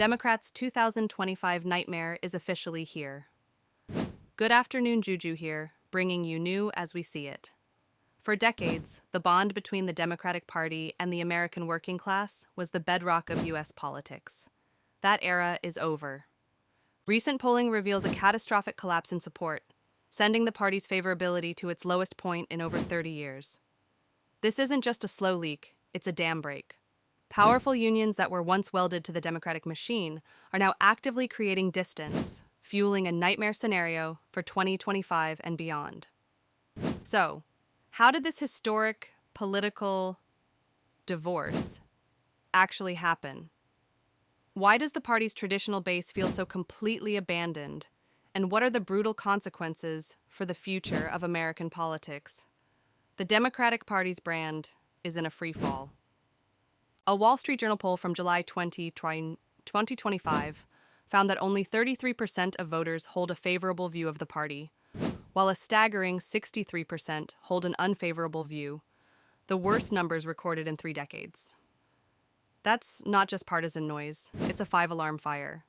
Democrats' 2025 nightmare is officially here. Good afternoon, Juju here, bringing you new as we see it. For decades, the bond between the Democratic Party and the American working class was the bedrock of U.S. politics. That era is over. Recent polling reveals a catastrophic collapse in support, sending the party's favorability to its lowest point in over 30 years. This isn't just a slow leak, it's a dam break. Powerful unions that were once welded to the Democratic machine are now actively creating distance, fueling a nightmare scenario for 2025 and beyond. So, how did this historic political divorce actually happen? Why does the party's traditional base feel so completely abandoned? And what are the brutal consequences for the future of American politics? The Democratic Party's brand is in a free fall. A Wall Street Journal poll from July 2025 found that only 33% of voters hold a favorable view of the party, while a staggering 63% hold an unfavorable view, the worst numbers recorded in 3 decades. That's not just partisan noise, it's a 5-alarm fire.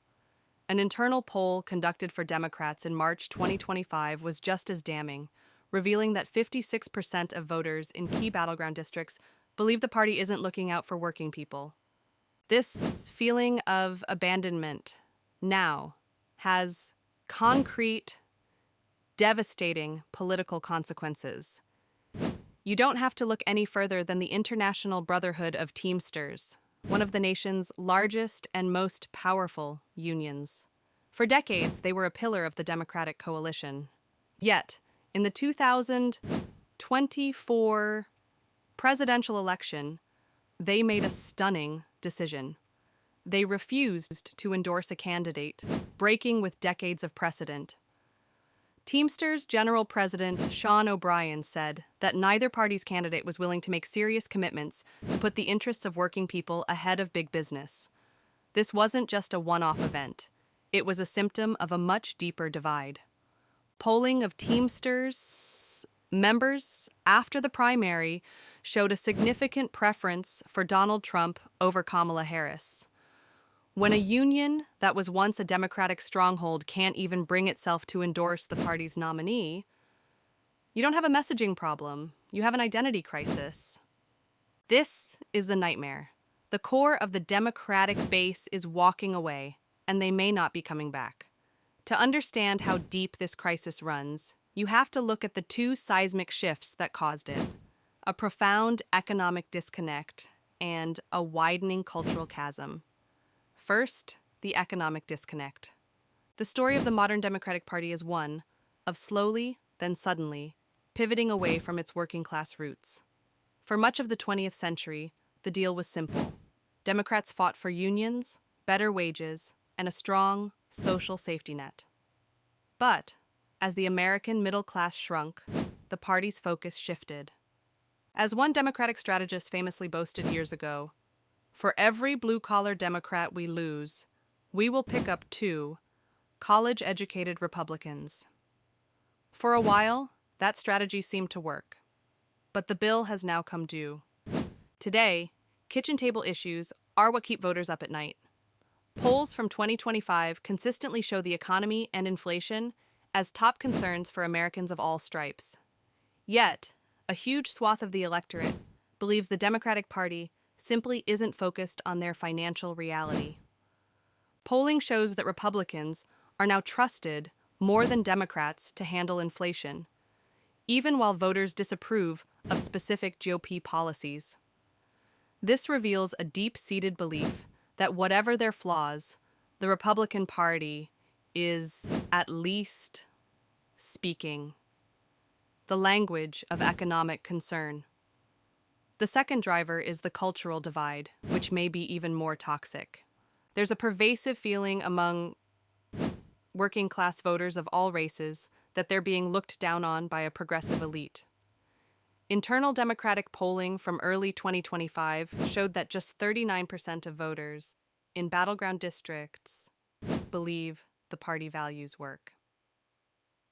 An internal poll conducted for Democrats in March 2025 was just as damning, revealing that 56% of voters in key battleground districts believe the party isn't looking out for working people. This feeling of abandonment now has concrete, devastating political consequences. You don't have to look any further than the International Brotherhood of Teamsters, one of the nation's largest and most powerful unions. For decades, they were a pillar of the Democratic coalition. Yet, in the 2024 presidential election, they made a stunning decision. They refused to endorse a candidate, breaking with decades of precedent. Teamsters General President Sean O'Brien said that neither party's candidate was willing to make serious commitments to put the interests of working people ahead of big business. This wasn't just a one-off event. It was a symptom of a much deeper divide. Polling of Teamsters members after the primary showed a significant preference for Donald Trump over Kamala Harris. When a union that was once a Democratic stronghold can't even bring itself to endorse the party's nominee, you don't have a messaging problem, you have an identity crisis. This is the nightmare. The core of the Democratic base is walking away, and they may not be coming back. To understand how deep this crisis runs, you have to look at the 2 seismic shifts that caused it: a profound economic disconnect and a widening cultural chasm. First, the economic disconnect. The story of the modern Democratic Party is one of slowly, then suddenly, pivoting away from its working class roots. For much of the 20th century, the deal was simple. Democrats fought for unions, better wages, and a strong social safety net. But, as the American middle class shrunk, the party's focus shifted. As one Democratic strategist famously boasted years ago, "For every blue-collar Democrat we lose, we will pick up 2 college-educated Republicans." For a while, that strategy seemed to work. But the bill has now come due. Today, kitchen table issues are what keep voters up at night. Polls from 2025 consistently show the economy and inflation as top concerns for Americans of all stripes. Yet, a huge swath of the electorate believes the Democratic Party simply isn't focused on their financial reality. Polling shows that Republicans are now trusted more than Democrats to handle inflation, even while voters disapprove of specific GOP policies. This reveals a deep-seated belief that whatever their flaws, the Republican Party is at least speaking the language of economic concern. The second driver is the cultural divide, which may be even more toxic. There's a pervasive feeling among working-class voters of all races that they're being looked down on by a progressive elite. Internal Democratic polling from early 2025 showed that just 39% of voters in battleground districts believe the party values work.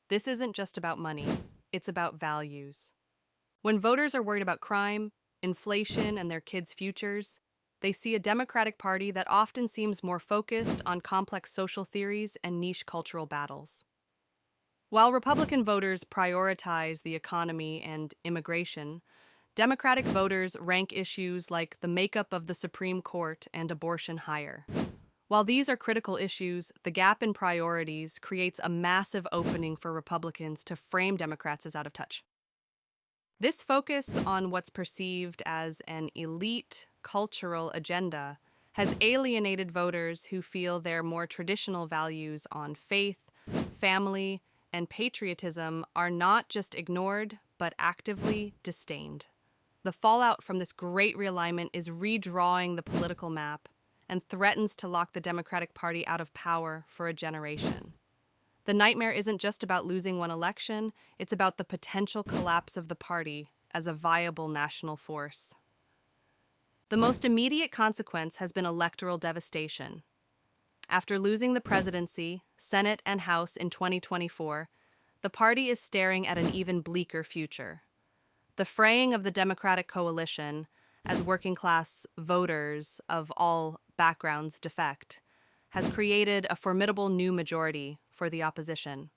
This isn't just about money, it's about values. When voters are worried about crime, inflation, and their kids' futures, They see a Democratic Party that often seems more focused on complex social theories and niche cultural battles. While Republican voters prioritize the economy and immigration, Democratic voters rank issues like the makeup of the Supreme Court and abortion higher. While these are critical issues, the gap in priorities creates a massive opening for Republicans to frame Democrats as out of touch. This focus on what's perceived as an elite cultural agenda has alienated voters who feel their more traditional values on faith, family, and patriotism are not just ignored, but actively disdained. The fallout from this great realignment is redrawing the political map and threatens to lock the Democratic Party out of power for a generation. The nightmare isn't just about losing one election, it's about the potential collapse of the party as a viable national force. The most immediate consequence has been electoral devastation. After losing the presidency, Senate, and House in 2024, the party is staring at an even bleaker future. The fraying of the Democratic coalition, as working-class voters of all backgrounds defect, has created a formidable new majority for the opposition.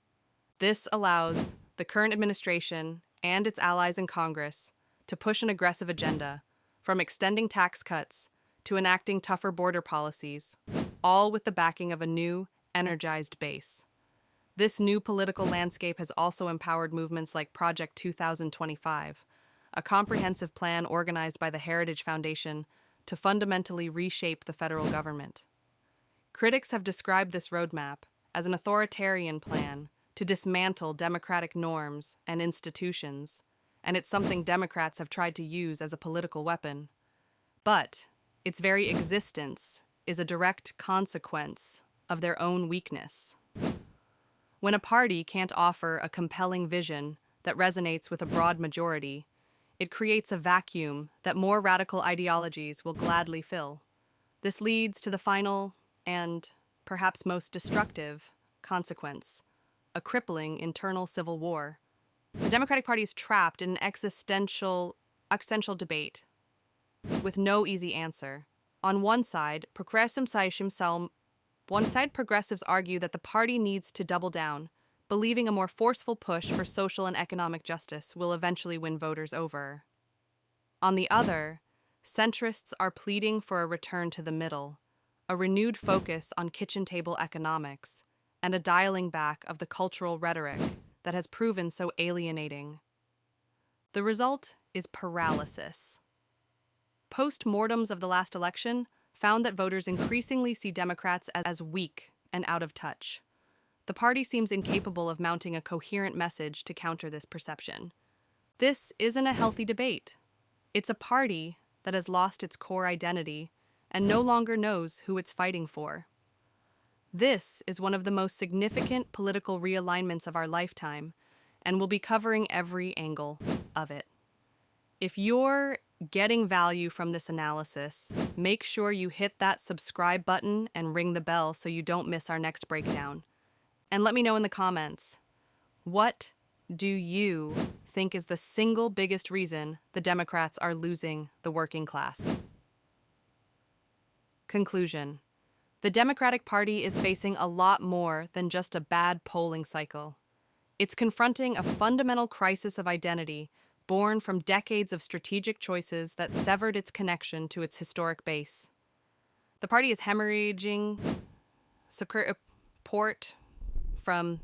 This allows the current administration and its allies in Congress to push an aggressive agenda, from extending tax cuts to enacting tougher border policies, all with the backing of a new, energized base. This new political landscape has also empowered movements like Project 2025, a comprehensive plan organized by the Heritage Foundation to fundamentally reshape the federal government. Critics have described this roadmap as an authoritarian plan to dismantle democratic norms and institutions, and it's something Democrats have tried to use as a political weapon. But its very existence is a direct consequence of their own weakness. When a party can't offer a compelling vision that resonates with a broad majority, it creates a vacuum that more radical ideologies will gladly fill. This leads to the final and perhaps most destructive consequence, a crippling internal civil war. The Democratic Party is trapped in an existential debate with no easy answer. On one side, progressives argue that the party needs to double down, believing a more forceful push for social and economic justice will eventually win voters over. On the other, centrists are pleading for a return to the middle, a renewed focus on kitchen table economics, and a dialing back of the cultural rhetoric that has proven so alienating. The result is paralysis. Post-mortems of the last election found that voters increasingly see Democrats as weak and out of touch. The party seems incapable of mounting a coherent message to counter this perception. This isn't a healthy debate. It's a party that has lost its core identity and no longer knows who it's fighting for. This is one of the most significant political realignments of our lifetime, and we'll be covering every angle of it. If you're getting value from this analysis, make sure you hit that subscribe button and ring the bell so you don't miss our next breakdown. And let me know in the comments, what do you think is the single biggest reason the Democrats are losing the working class? Conclusion. The Democratic Party is facing a lot more than just a bad polling cycle. It's confronting a fundamental crisis of identity born from decades of strategic choices that severed its connection to its historic base. The party is hemorrhaging support from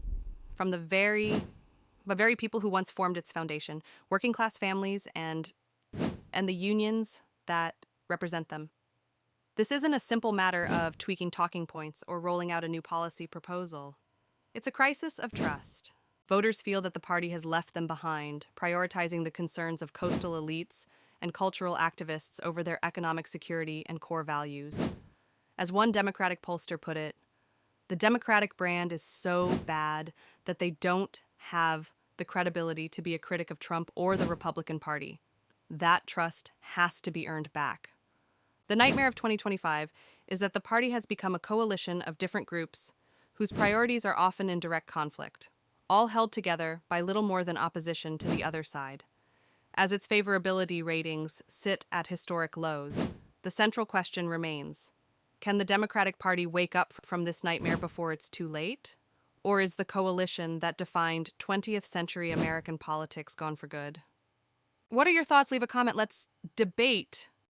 the very people who once formed its foundation, working class families and the unions that represent them. This isn't a simple matter of tweaking talking points or rolling out a new policy proposal. It's a crisis of trust. Voters feel that the party has left them behind, prioritizing the concerns of coastal elites and cultural activists over their economic security and core values. As one Democratic pollster put it, the Democratic brand is so bad that they don't have the credibility to be a critic of Trump or the Republican Party. That trust has to be earned back. The nightmare of 2025 is that the party has become a coalition of different groups whose priorities are often in direct conflict, all held together by little more than opposition to the other side. As its favorability ratings sit at historic lows, The central question remains: can the Democratic Party wake up from this nightmare before it's too late? Or is the coalition that defined 20th century American politics gone for good? What are your thoughts? Leave a comment. Let's debate